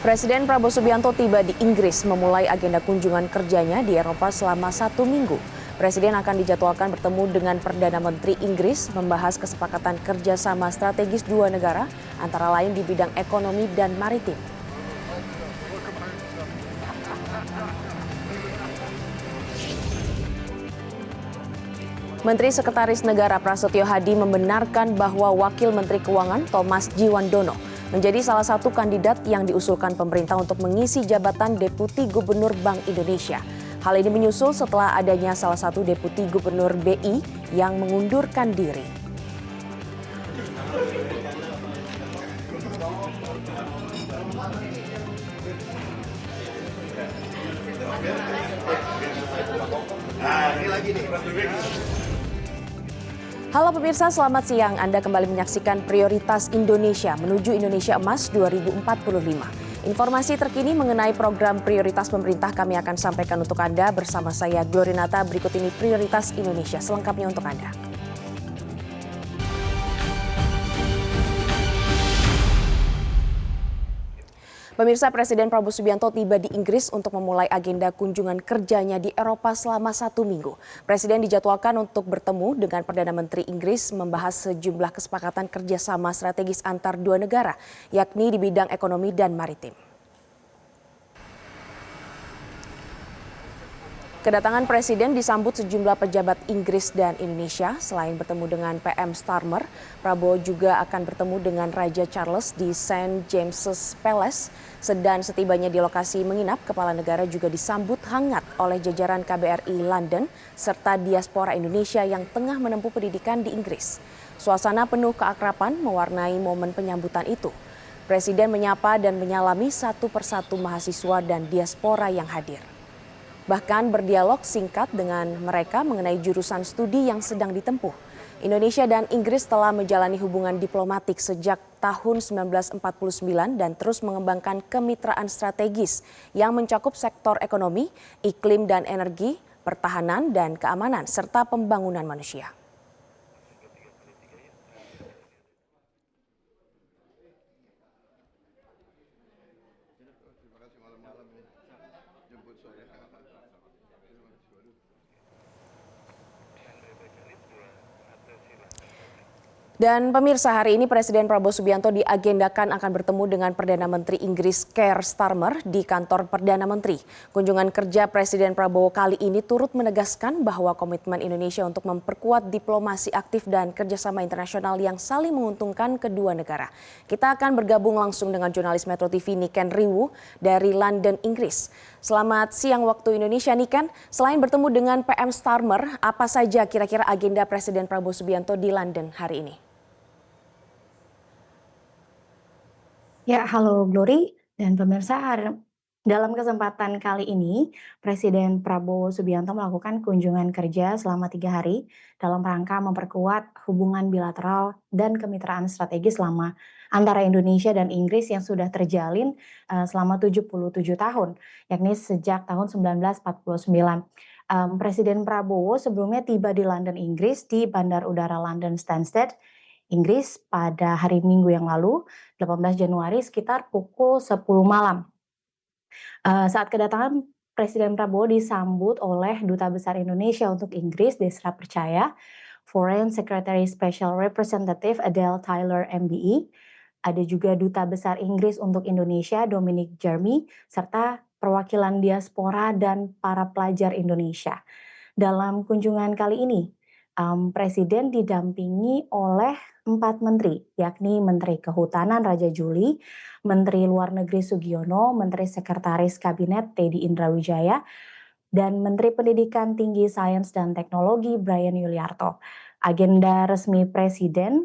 Presiden Prabowo Subianto tiba di Inggris memulai agenda kunjungan kerjanya di Eropa selama 1 minggu. Presiden akan dijadwalkan bertemu dengan Perdana Menteri Inggris membahas kesepakatan kerjasama strategis dua negara, antara lain di bidang ekonomi dan maritim. Menteri Sekretaris Negara Prasetyo Hadi membenarkan bahwa Wakil Menteri Keuangan Thomas Djiwandono menjadi salah satu kandidat yang diusulkan pemerintah untuk mengisi jabatan Deputi Gubernur Bank Indonesia. Hal ini menyusul setelah adanya salah satu Deputi Gubernur BI yang mengundurkan diri. Halo pemirsa, selamat siang. Anda kembali menyaksikan Prioritas Indonesia menuju Indonesia Emas 2045. Informasi terkini mengenai program prioritas pemerintah kami akan sampaikan untuk Anda bersama saya Glorinata. Berikut ini Prioritas Indonesia selengkapnya untuk Anda. Pemirsa, Presiden Prabowo Subianto tiba di Inggris untuk memulai agenda kunjungan kerjanya di Eropa selama 1 minggu. Presiden dijadwalkan untuk bertemu dengan Perdana Menteri Inggris membahas sejumlah kesepakatan kerjasama strategis antar dua negara, yakni di bidang ekonomi dan maritim. Kedatangan Presiden disambut sejumlah pejabat Inggris dan Indonesia. Selain bertemu dengan PM Starmer, Prabowo juga akan bertemu dengan Raja Charles di St. James's Palace. Dan setibanya di lokasi menginap, Kepala Negara juga disambut hangat oleh jajaran KBRI London serta diaspora Indonesia yang tengah menempuh pendidikan di Inggris. Suasana penuh keakraban mewarnai momen penyambutan itu. Presiden menyapa dan menyalami satu persatu mahasiswa dan diaspora yang hadir. Bahkan berdialog singkat dengan mereka mengenai jurusan studi yang sedang ditempuh. Indonesia dan Inggris telah menjalani hubungan diplomatik sejak tahun 1949 dan terus mengembangkan kemitraan strategis yang mencakup sektor ekonomi, iklim dan energi, pertahanan dan keamanan, serta pembangunan manusia. Dan pemirsa, hari ini Presiden Prabowo Subianto diagendakan akan bertemu dengan Perdana Menteri Inggris Keir Starmer di kantor Perdana Menteri. Kunjungan kerja Presiden Prabowo kali ini turut menegaskan bahwa komitmen Indonesia untuk memperkuat diplomasi aktif dan kerjasama internasional yang saling menguntungkan kedua negara. Kita akan bergabung langsung dengan jurnalis Metro TV Niken Riwu dari London, Inggris. Selamat siang waktu Indonesia, Niken. Selain bertemu dengan PM Starmer, apa saja kira-kira agenda Presiden Prabowo Subianto di London hari ini? Ya, halo Glory dan pemirsa. Dalam kesempatan kali ini, Presiden Prabowo Subianto melakukan kunjungan kerja selama 3 hari dalam rangka memperkuat hubungan bilateral dan kemitraan strategis antara Indonesia dan Inggris yang sudah terjalin selama 77 tahun, yakni sejak tahun 1949. Presiden Prabowo sebelumnya tiba di London, Inggris di Bandar Udara London Stansted, Inggris pada hari Minggu yang lalu, 18 Januari sekitar pukul 10 malam. Saat kedatangan Presiden Prabowo disambut oleh Duta Besar Indonesia untuk Inggris, Desra Percaya, Foreign Secretary Special Representative Adele Tyler MBE, ada juga Duta Besar Inggris untuk Indonesia, Dominic Jeremy, serta perwakilan diaspora dan para pelajar Indonesia. Dalam kunjungan kali ini, Presiden didampingi oleh 4 menteri, yakni Menteri Kehutanan Raja Juli, Menteri Luar Negeri Sugiono, Menteri Sekretaris Kabinet Teddy Indrawijaya, dan Menteri Pendidikan Tinggi Sains dan Teknologi Bryan Yuliarto. Agenda resmi Presiden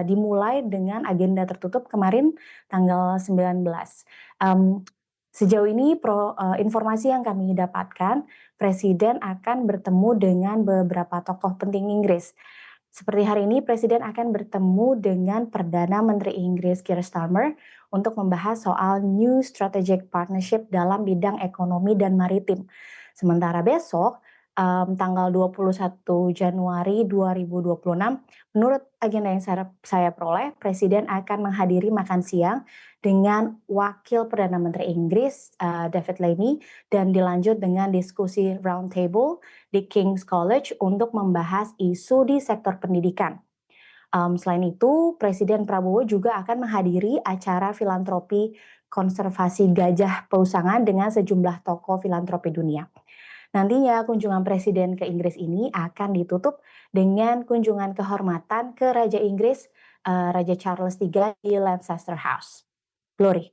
dimulai dengan agenda tertutup kemarin tanggal 19. Sejauh ini informasi yang kami dapatkan, Presiden akan bertemu dengan beberapa tokoh penting Inggris. Seperti hari ini, Presiden akan bertemu dengan Perdana Menteri Inggris Keir Starmer untuk membahas soal New Strategic Partnership dalam bidang ekonomi dan maritim. Sementara besok, tanggal 21 Januari 2026. Menurut agenda yang saya peroleh, Presiden akan menghadiri makan siang dengan Wakil Perdana Menteri Inggris, David Lammy, dan dilanjut dengan diskusi roundtable di King's College untuk membahas isu di sektor pendidikan. Selain itu, Presiden Prabowo juga akan menghadiri acara filantropi konservasi gajah Pausangan dengan sejumlah tokoh filantropi dunia. Nantinya kunjungan Presiden ke Inggris ini akan ditutup dengan kunjungan kehormatan ke Raja Inggris, Raja Charles III di Lancaster House. Glory.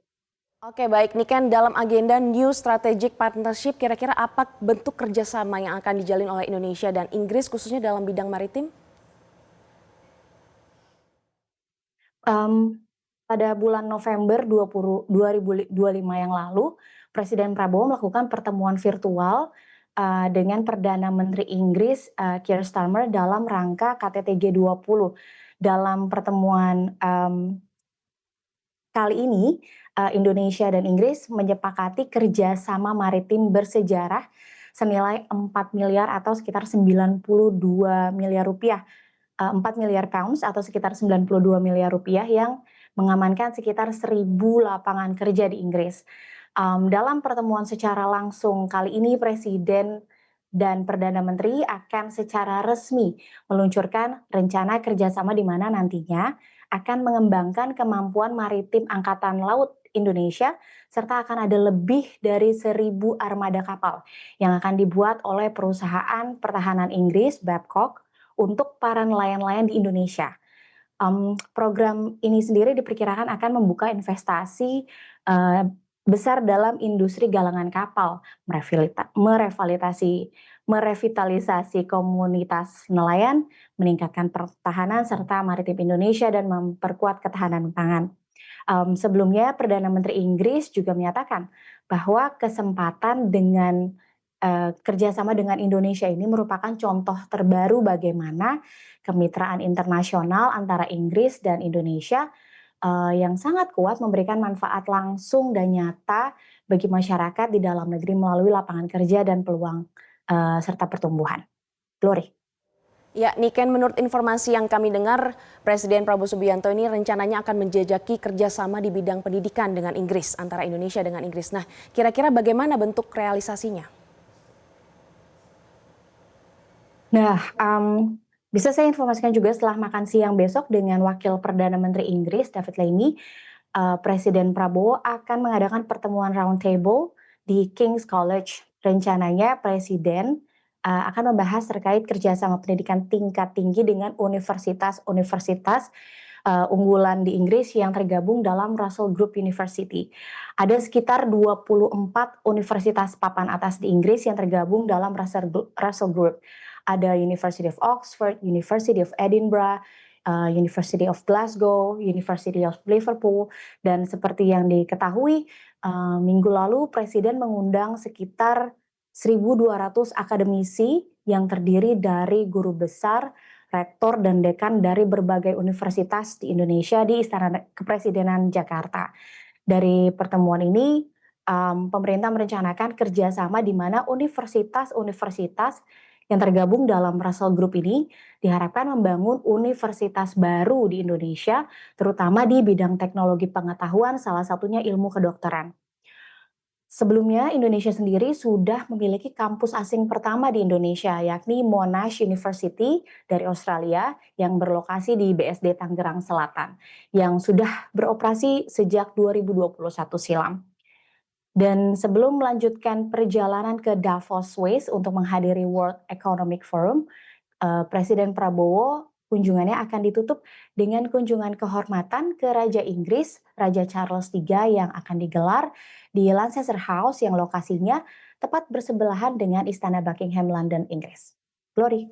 Oke baik, Niken, dalam agenda New Strategic Partnership kira-kira apa bentuk kerjasama yang akan dijalin oleh Indonesia dan Inggris khususnya dalam bidang maritim? Pada bulan November 2025 yang lalu, Presiden Prabowo melakukan pertemuan virtual dengan Perdana Menteri Inggris Keir Starmer dalam rangka KTT G20. Dalam pertemuan kali ini, Indonesia dan Inggris menyepakati kerjasama maritim bersejarah senilai 4 miliar atau sekitar 92 miliar rupiah. 4 miliar pounds atau sekitar 92 miliar rupiah yang mengamankan sekitar 1.000 lapangan kerja di Inggris. Dalam pertemuan secara langsung kali ini Presiden dan Perdana Menteri akan secara resmi meluncurkan rencana kerjasama di mana nantinya akan mengembangkan kemampuan maritim Angkatan Laut Indonesia serta akan ada lebih dari 1.000 armada kapal yang akan dibuat oleh perusahaan pertahanan Inggris Babcock untuk para nelayan-nelayan di Indonesia. Program ini sendiri diperkirakan akan membuka investasi besar dalam industri galangan kapal, merevitalisasi komunitas nelayan, meningkatkan pertahanan serta maritim Indonesia dan memperkuat ketahanan pangan. Sebelumnya Perdana Menteri Inggris juga menyatakan bahwa kesempatan dengan kerjasama dengan Indonesia ini merupakan contoh terbaru bagaimana kemitraan internasional antara Inggris dan Indonesia yang sangat kuat memberikan manfaat langsung dan nyata bagi masyarakat di dalam negeri melalui lapangan kerja dan peluang serta pertumbuhan. Glory. Ya, Niken, menurut informasi yang kami dengar, Presiden Prabowo Subianto ini rencananya akan menjajaki kerjasama di bidang pendidikan dengan Inggris, antara Indonesia dengan Inggris. Nah, kira-kira bagaimana bentuk realisasinya? Nah, bisa saya informasikan juga setelah makan siang besok dengan Wakil Perdana Menteri Inggris David Lammy, Presiden Prabowo akan mengadakan pertemuan roundtable di King's College. Rencananya Presiden akan membahas terkait kerjasama pendidikan tingkat tinggi dengan universitas-universitas unggulan di Inggris yang tergabung dalam Russell Group University. Ada sekitar 24 universitas papan atas di Inggris yang tergabung dalam Russell Group. Ada University of Oxford, University of Edinburgh, University of Glasgow, University of Liverpool, dan seperti yang diketahui minggu lalu Presiden mengundang sekitar 1.200 akademisi yang terdiri dari guru besar, rektor, dan dekan dari berbagai universitas di Indonesia di Istana Kepresidenan Jakarta. Dari pertemuan ini, pemerintah merencanakan kerjasama di mana universitas-universitas yang tergabung dalam Russell Group ini diharapkan membangun universitas baru di Indonesia, terutama di bidang teknologi pengetahuan, salah satunya ilmu kedokteran. Sebelumnya, Indonesia sendiri sudah memiliki kampus asing pertama di Indonesia, yakni Monash University dari Australia yang berlokasi di BSD Tangerang Selatan, yang sudah beroperasi sejak 2021 silam. Dan sebelum melanjutkan perjalanan ke Davos, Swiss untuk menghadiri World Economic Forum, Presiden Prabowo kunjungannya akan ditutup dengan kunjungan kehormatan ke Raja Inggris, Raja Charles III yang akan digelar di Lancaster House yang lokasinya tepat bersebelahan dengan Istana Buckingham London, Inggris. Glory.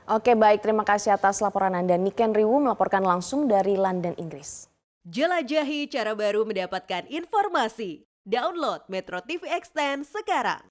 Oke baik, terima kasih atas laporan Anda. Niken Riwu melaporkan langsung dari London, Inggris. Jelajahi cara baru mendapatkan informasi. Download Metro TV Extend sekarang.